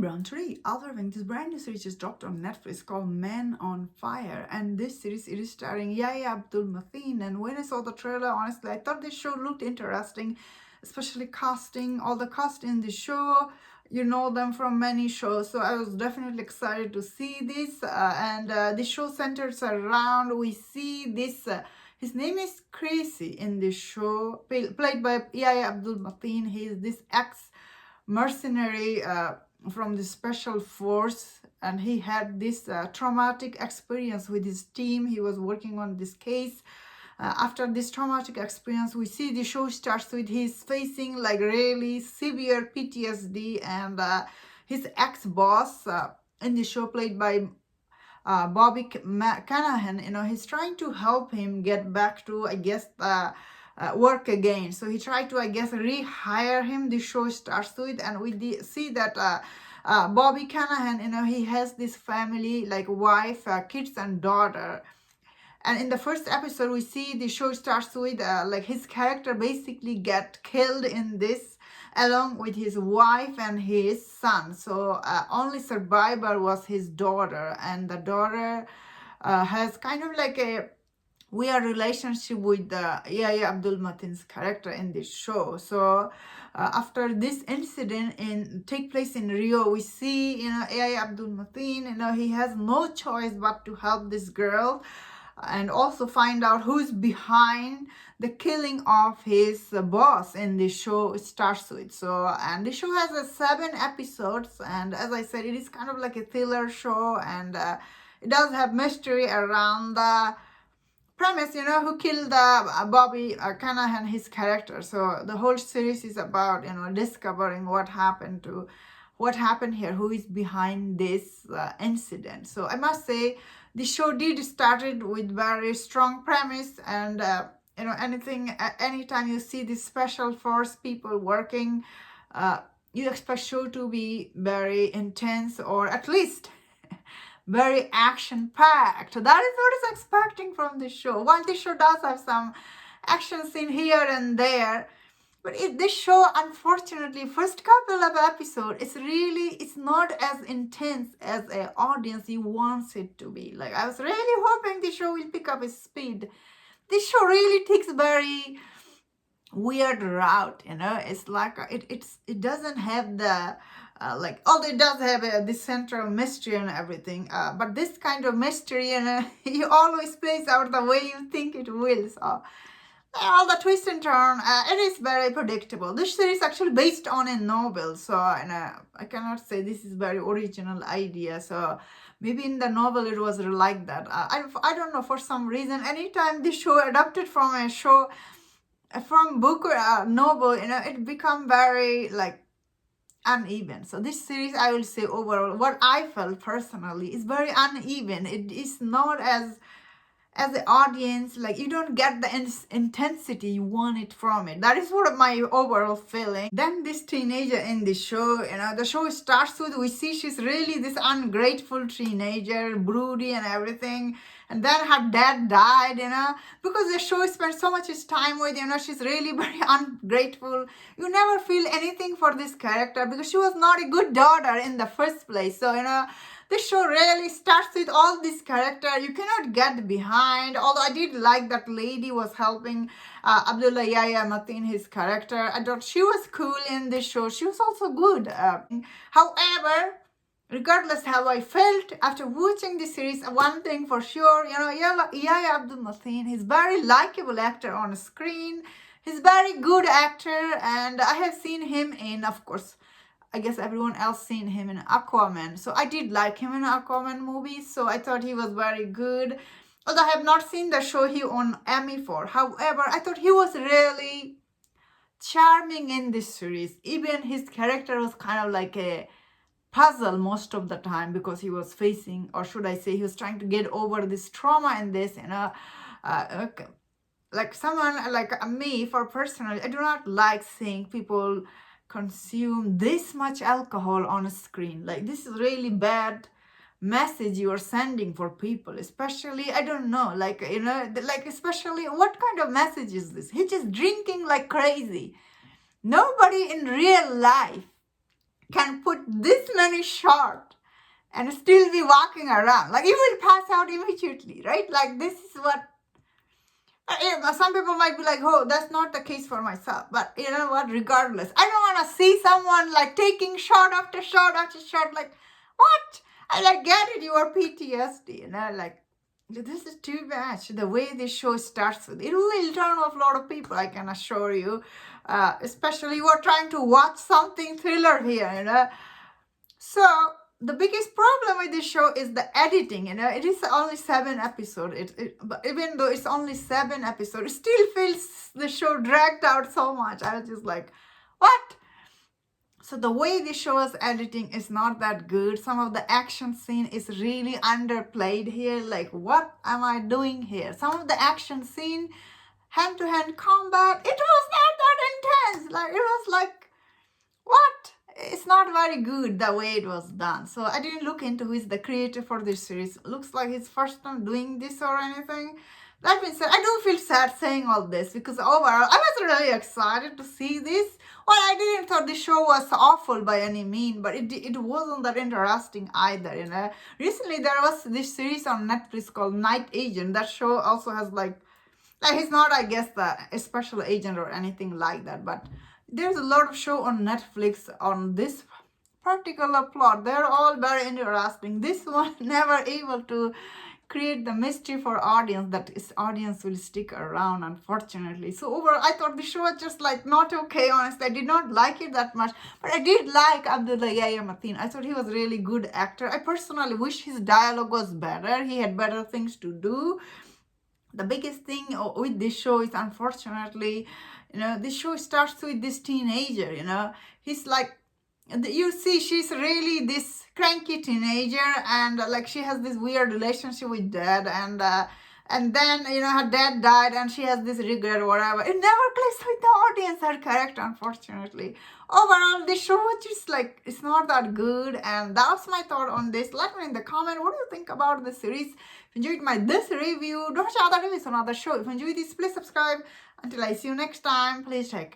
Brown. Today, Alvin, this brand new series just dropped on Netflix called Men on Fire. And this series it is starring Yahya Abdul Mateen. And when I saw the trailer, honestly, I thought this show looked interesting, especially casting, all the cast in the show. You know them from many shows. So I was definitely excited to see this. The show centers around, we see this. His name is Crazy in this show, played by Yahya Abdul Mateen. He is this mercenary from the special force, and he had this traumatic experience with his team. He was working on this case. After this traumatic experience, we see the show starts with his facing like really severe PTSD, and his ex-boss in the show, played by Bobby Canahan, he's trying to help him get back to, I guess, work again. So he tried to, I guess, rehire him. The show starts with, and we see that Bobby Canahan, he has this family, like wife, kids, and daughter. And in the first episode, we see the show starts with like his character basically get killed in this, along with his wife and his son. So only survivor was his daughter, and the daughter has kind of like a weird relationship with Yahya Abdul Mateen's character in this show. So after this incident take place in Rio, we see Yahya Abdul Mateen. He has no choice but to help this girl, and also find out who's behind the killing of his boss in the show starts with. So, and the show has 7 episodes, and as I said, it is kind of like a thriller show, and it does have mystery around the premise, who killed Bobby Canahan, his character. So the whole series is about, discovering what happened here, who is behind this incident. So I must say, the show did started with very strong premise, and anytime you see these special force people working, you expect show to be very intense, or at least very action packed. That is what is expecting from the show. While the show does have some action scene here and there, but this show, unfortunately, first couple of episodes, it's not as intense as an audience wants it to be. Like, I was really hoping the show will pick up its speed. This show really takes very weird route. It's like it doesn't have the although it does have this central mystery and everything, but this kind of mystery, it always plays out the way you think it will. So all the twist and turn, it is very predictable. This series is actually based on a novel, so I cannot say this is very original idea. So maybe in the novel it was like that. I don't know, for some reason, anytime this show adapted from a show, from book or novel, it become very like uneven. So this series, I will say, overall, what I felt personally is very uneven. It is not as the audience, like, you don't get the intensity you want it from it. That is what my overall feeling. Then this teenager in the show, the show starts with, we see she's really this ungrateful teenager, broody and everything. And then her dad died, because the show spent so much time with, she's really very ungrateful. You never feel anything for this character because she was not a good daughter in the first place. So, this show really starts with all this character you cannot get behind. Although I did like that lady was helping Abdullah Yahya Mateen, his character. I thought she was cool in this show. She was also good. However, regardless how I felt after watching this series, one thing for sure, Yahya Abdul Mateen, he's very likable actor on screen. He's very good actor, and I have seen him in, of course, I guess everyone else seen him in Aquaman. So I did like him in Aquaman movies. So I thought he was very good. Although I have not seen the show he won Emmy for. However, I thought he was really charming in this series. Even his character was kind of like a puzzle most of the time, because he was facing, or should I say, he was trying to get over this trauma and this, like someone like me, for personally, I do not like seeing people consume this much alcohol on a screen. Like, this is really bad message you are sending for people, especially, I don't know, like, especially, what kind of message is this? He's just drinking like crazy. Nobody in real life can put this many short and still be walking around. Like, you will pass out immediately, right? Like, this is what, some people might be like, oh, that's not the case for myself. But you know what? Regardless, I don't want to see someone like taking shot after shot after shot. Like, what? I like get it. You are PTSD, like, this is too much. The way this show starts with, it will turn off a lot of people, I can assure you. Especially you are trying to watch something thriller here, So the biggest problem with this show is the editing. It is only 7 episodes. But even though it's only 7 episodes, it still feels the show dragged out so much. I was just like, what? So the way the show's editing is not that good. Some of the action scene is really underplayed here. Like, what am I doing here? Some of the action scene, hand-to-hand combat, it was not that intense. Like, it was like, what? It's not very good the way it was done. So I didn't look into who is the creator for this series. Looks like his first time doing this or anything. That being said, I do feel sad saying all this because overall, I was really excited to see this. Well, I didn't thought the show was awful by any mean, but it wasn't that interesting either. Recently, there was this series on Netflix called Night Agent. That show also has like he's not, I guess, a special agent or anything like that, but there's a lot of show on Netflix on this particular plot. They're all very interesting. This one never able to create the mystery for audience that is audience will stick around, unfortunately. So overall, I thought the show was just like not okay, honestly. I did not like it that much, but I did like Abdullah Yahya Mateen. I thought he was a really good actor. I personally wish his dialogue was better. He had better things to do. The biggest thing with this show is, unfortunately, this show starts with this teenager, he's like, you see, she's really this cranky teenager, and like she has this weird relationship with dad, and then her dad died, and she has this regret or whatever. It never clicks with the audience, her character, unfortunately. Overall, this show is just like, it's not that good, and that's my thought on this. Let me know in the comment, what do you think about the series? If you enjoyed this review, don't watch other reviews on other show. If you enjoyed this, please subscribe. Until I see you next time, please take care.